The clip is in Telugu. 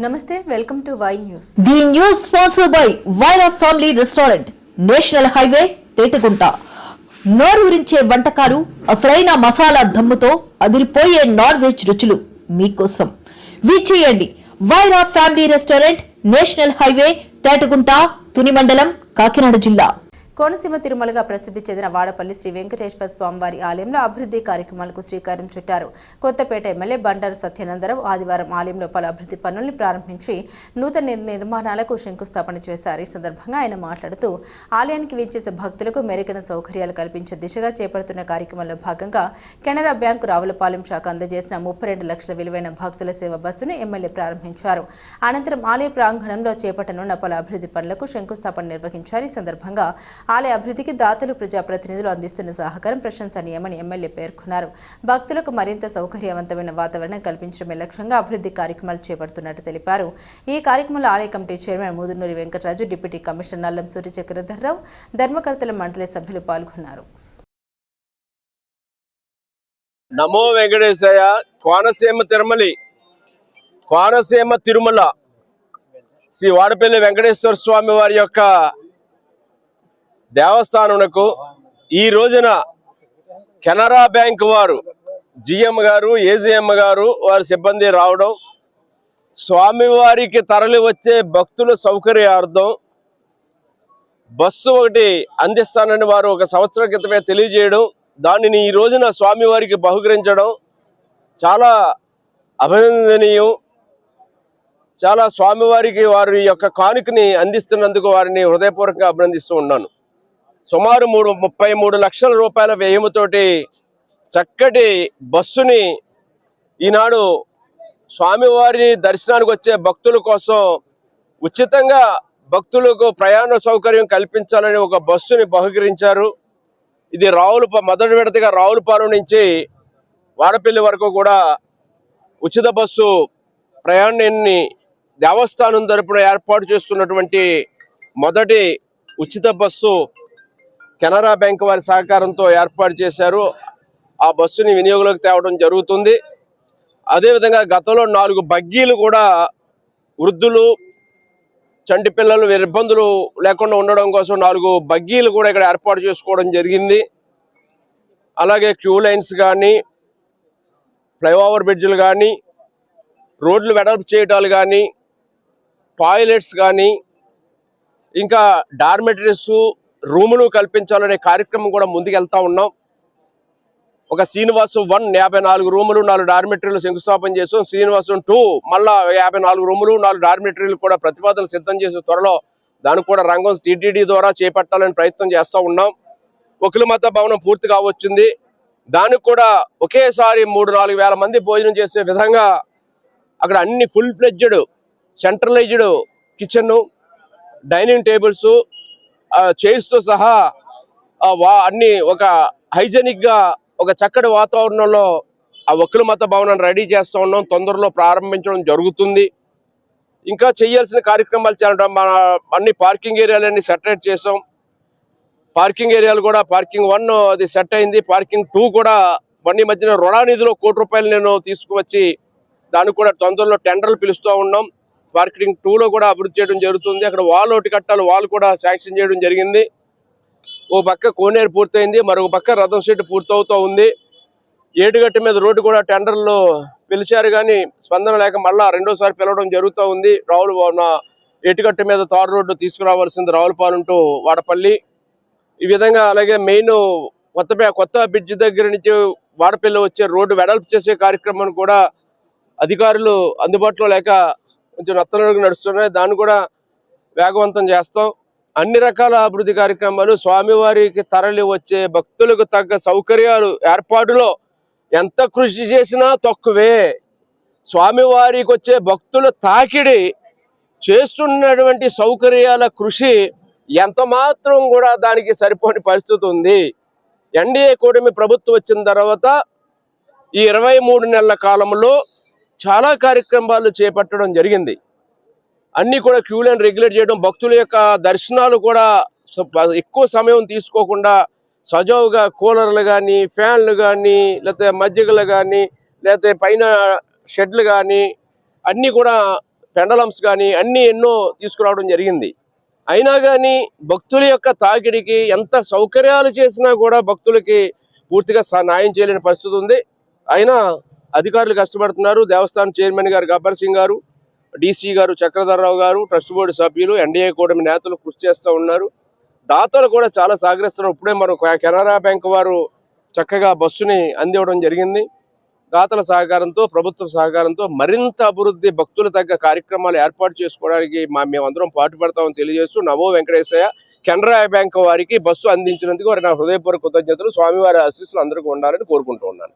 నమస్తే welcome to Y news. The news sponsored by Wyra family restaurant, national highway, Tetagunta. నోరూరించే వంటకాలు, అసలైన మసాలా దమ్ముతో అదిరిపోయే నాన్ వెజ్ రుచులు మీకోసం. విచ్చేయండి Wyra family restaurant, national highway, Tetagunta, Tuni మండలం, కాకినాడ జిల్లా. కోనసీమ తిరుమలగా ప్రసిద్ధి చెందిన వాడపల్లి శ్రీ వెంకటేశ్వర స్వామివారి ఆలయంలో అభివృద్ధి కార్యక్రమాలకు శ్రీకారం చుట్టారు. కొత్తపేట ఎమ్మెల్యే బండారు సత్యానందరావు ఆదివారం ఆలయంలో పలు అభివృద్ధి పనులను ప్రారంభించి నూతన నిర్మాణాలకు శంకుస్థాపన చేశారు. ఈ సందర్భంగా ఆయన మాట్లాడుతూ ఆలయానికి విచ్చేసే భక్తులకు మెరుగైన సౌకర్యాలు కల్పించే దిశగా చేపడుతున్న కార్యక్రమంలో భాగంగా కెనరా బ్యాంకు రావులపాలెం శాఖ అందజేసిన 32 లక్షల విలువైన భక్తుల సేవ బస్సును ఎమ్మెల్యే ప్రారంభించారు. అనంతరం ఆలయ ప్రాంగణంలో చేపట్టనున్న పలు అభివృద్ధి పనులకు శంకుస్థాపన నిర్వహించారు. ఈ సందర్భంగా ఆలయ అభివృద్ధికి దాతలు, ప్రజాప్రతినిధులు అందిస్తున్న సహకారం ప్రశంసనీయమని ఎమ్మెల్యే పేర్కొన్నారు. భక్తులకు మరింత సౌకర్యవంతమైన వాతావరణం కల్పించడమే లక్ష్యంగా అభివృద్ధి కార్యక్రమాలు చేపడుతున్నట్టు తెలిపారు. ఈ కార్యక్రమంలో ఆలయ committee chairman Mudunuri Venkataraju, deputy commissioner Nallam Suryachakradharrao, ధర్మకర్తల మండలి సభ్యులు పాల్గొన్నారు. నమో వెంకటేశయ్య. కోనసీమ తిరుమల శ్రీ వాడపల్లి వెంకటేశ్వర స్వామి వారి యొక్క దేవస్థానమునకు ఈ రోజున కెనరా బ్యాంక్ వారు జిఎం గారు, ఏజిఎం గారు, వారి సిబ్బంది రావడం, స్వామివారికి తరలి వచ్చే భక్తుల సౌకర్యార్థం బస్సు ఒకటి అందిస్తానని వారు ఒక సంవత్సరం క్రితమే తెలియజేయడం, దానిని ఈ రోజున స్వామివారికి బహుకరించడం చాలా అభినందనీయం. చాలా స్వామివారికి వారి యొక్క కానుకని అందిస్తున్నందుకు వారిని హృదయపూర్వకంగా అభినందిస్తూ ఉన్నాను. సుమారు 33 లక్షల రూపాయల వ్యయముతోటి చక్కటి బస్సుని ఈనాడు స్వామివారి దర్శనానికి వచ్చే భక్తుల కోసం ఉచితంగా భక్తులకు ప్రయాణ సౌకర్యం కల్పించాలని ఒక బస్సుని బహుకరించారు. ఇది మొదటి విడతగా రావులపాలెం నుంచి వాడపల్లి వరకు కూడా ఉచిత బస్సు ప్రయాణాన్ని దేవస్థానం తరపున ఏర్పాటు చేస్తున్నటువంటి మొదటి ఉచిత బస్సు కెనరా బ్యాంక్ వారి సహకారంతో ఏర్పాటు చేశారు. ఆ బస్సుని వినియోగంలోకి తేవడం జరుగుతుంది. అదేవిధంగా గతంలో 4 బగ్గీలు కూడా వృద్ధులు, చంటి పిల్లలు ఇబ్బందులు లేకుండా ఉండడం కోసం 4 బగ్గీలు కూడా ఇక్కడ ఏర్పాటు చేసుకోవడం జరిగింది. అలాగే క్యూ లైన్స్ కానీ, ఫ్లైఓవర్ బ్రిడ్జ్లు కానీ, రోడ్లు వెడల్పు చేయటాలు కానీ, టాయిలెట్స్ కానీ, ఇంకా డార్మెటరీస్ రూములు కల్పించాలనే కార్యక్రమం కూడా ముందుకెళ్తా ఉన్నాం. ఒక శ్రీనివాసం 1 54 రూములు, 4 డార్మెటరీలు శంకుస్థాపన చేసాం. శ్రీనివాసం 2 మళ్ళా 54 రూములు, 4 డార్మెటరీలు కూడా ప్రతిపాదనలు సిద్ధం చేసే త్వరలో దానికి కూడా రంగం టీటీడీ ద్వారా చేపట్టాలని ప్రయత్నం చేస్తూ ఉన్నాం. ఒకిలమత భవనం పూర్తి కావచ్చింది. దానికి కూడా ఒకేసారి 3-4 వేల మంది భోజనం చేసే విధంగా అక్కడ అన్ని full fledged centralised kitchen, dining tables, చైర్స్తో సహా అన్ని ఒక హైజెనిక్ గా ఒక చక్కటి వాతావరణంలో ఆ ఒకిలమత భవనాన్ని రెడీ చేస్తూ ఉన్నాం. తొందరలో ప్రారంభించడం జరుగుతుంది. ఇంకా చేయాల్సిన కార్యక్రమాలు చేయడం, అన్ని పార్కింగ్ ఏరియాలన్నీ సెటరేట్ చేసాం. పార్కింగ్ ఏరియాలు కూడా పార్కింగ్ 1 అది సెట్ అయింది. పార్కింగ్ 2 కూడా మొన్న మధ్యన రుణానిధిలో ₹1 కోటి నేను తీసుకువచ్చి దానికి కూడా తొందరలో టెండర్లు పిలుస్తూ ఉన్నాం. పార్కింగ్ 2లో కూడా అభివృద్ధి చేయడం జరుగుతుంది. అక్కడ వాల్ ఒకటి కట్టాలి, వాల్ కూడా శాంక్షన్ చేయడం జరిగింది. ఓ పక్క కోనేరు పూర్తయింది, మరొక పక్క రథం షెడ్ పూర్తవుతూ ఉంది. ఏటుగట్టు మీద రోడ్డు కూడా టెండర్లు పిలిచారు కానీ స్పందన లేక మళ్ళా రెండోసారి పిలవడం జరుగుతూ ఉంది. ఏటుగట్టు మీద తారు రోడ్డు తీసుకురావాల్సింది రావులపాలెం టు వాడపల్లి. ఈ విధంగా అలాగే మెయిన్ కొత్త బ్రిడ్జ్ దగ్గర నుంచి వాడపల్లి వచ్చే రోడ్డు వెడల్పు చేసే కార్యక్రమాన్ని కూడా అధికారులు అందుబాటులో లేక కొంచెం నత్తనడుగు నడుస్తున్నాయి. దాన్ని కూడా వేగవంతం చేస్తాం. అన్ని రకాల అభివృద్ధి కార్యక్రమాలు, స్వామివారికి తరలి వచ్చే భక్తులకు తగ్గ సౌకర్యాలు ఏర్పాటులో ఎంత కృషి చేసినా తక్కువే. స్వామివారికి వచ్చే భక్తుల తాకిడి చేస్తున్నటువంటి సౌకర్యాల కృషి ఎంత మాత్రం కూడా దానికి సరిపోని పరిస్థితి ఉంది. ఎన్డీఏ కూటమి ప్రభుత్వం వచ్చిన తర్వాత ఈ 23 నెలల కాలంలో చాలా కార్యక్రమాలు చేపట్టడం జరిగింది. అన్నీ కూడా క్యూ లైన్ రెగ్యులేట్ చేయడం, భక్తుల యొక్క దర్శనాలు కూడా ఎక్కువ సమయం తీసుకోకుండా సజావుగా కూలర్లు కానీ, ఫ్యాన్లు కానీ, లేకపోతే మజ్జిగలు కానీ, లేకపోతే పైన షెడ్లు కానీ అన్నీ కూడా పెండలమ్స్ కానీ అన్నీ ఎన్నో తీసుకురావడం జరిగింది. అయినా కానీ భక్తుల యొక్క తాకిడికి ఎంత సౌకర్యాలు చేసినా కూడా భక్తులకి పూర్తిగా న్యాయం చేయలేని పరిస్థితి ఉంది. అయినా అధికారులు కష్టపడుతున్నారు. దేవస్థానం చైర్మన్ గారు గబ్బర్ సింగ్ గారు, డీసీ గారు చక్రధర్రావు గారు, ట్రస్ట్ బోర్డు సభ్యులు, ఎన్డీఏ కూటమి నేతలు కృషి చేస్తూ ఉన్నారు. దాతలు కూడా చాలా సహకరిస్తున్నారు. ఇప్పుడే మనం కెనరా బ్యాంక్ వారు చక్కగా బస్సుని అందివ్వడం జరిగింది. దాతల సహకారంతో, ప్రభుత్వ సహకారంతో మరింత అభివృద్ధి భక్తులు తగ్గ కార్యక్రమాలు ఏర్పాటు చేసుకోవడానికి మేమందరం పాటుపడతామని తెలియజేస్తూ నమో వెంకటేశయ్య. కెనరా బ్యాంక్ వారికి బస్సు అందించినందుకు వారి నా హృదయపూర్వక కృతజ్ఞతలు. స్వామివారి ఆశీస్సులు అందరికీ ఉండాలని కోరుకుంటూ ఉన్నాను.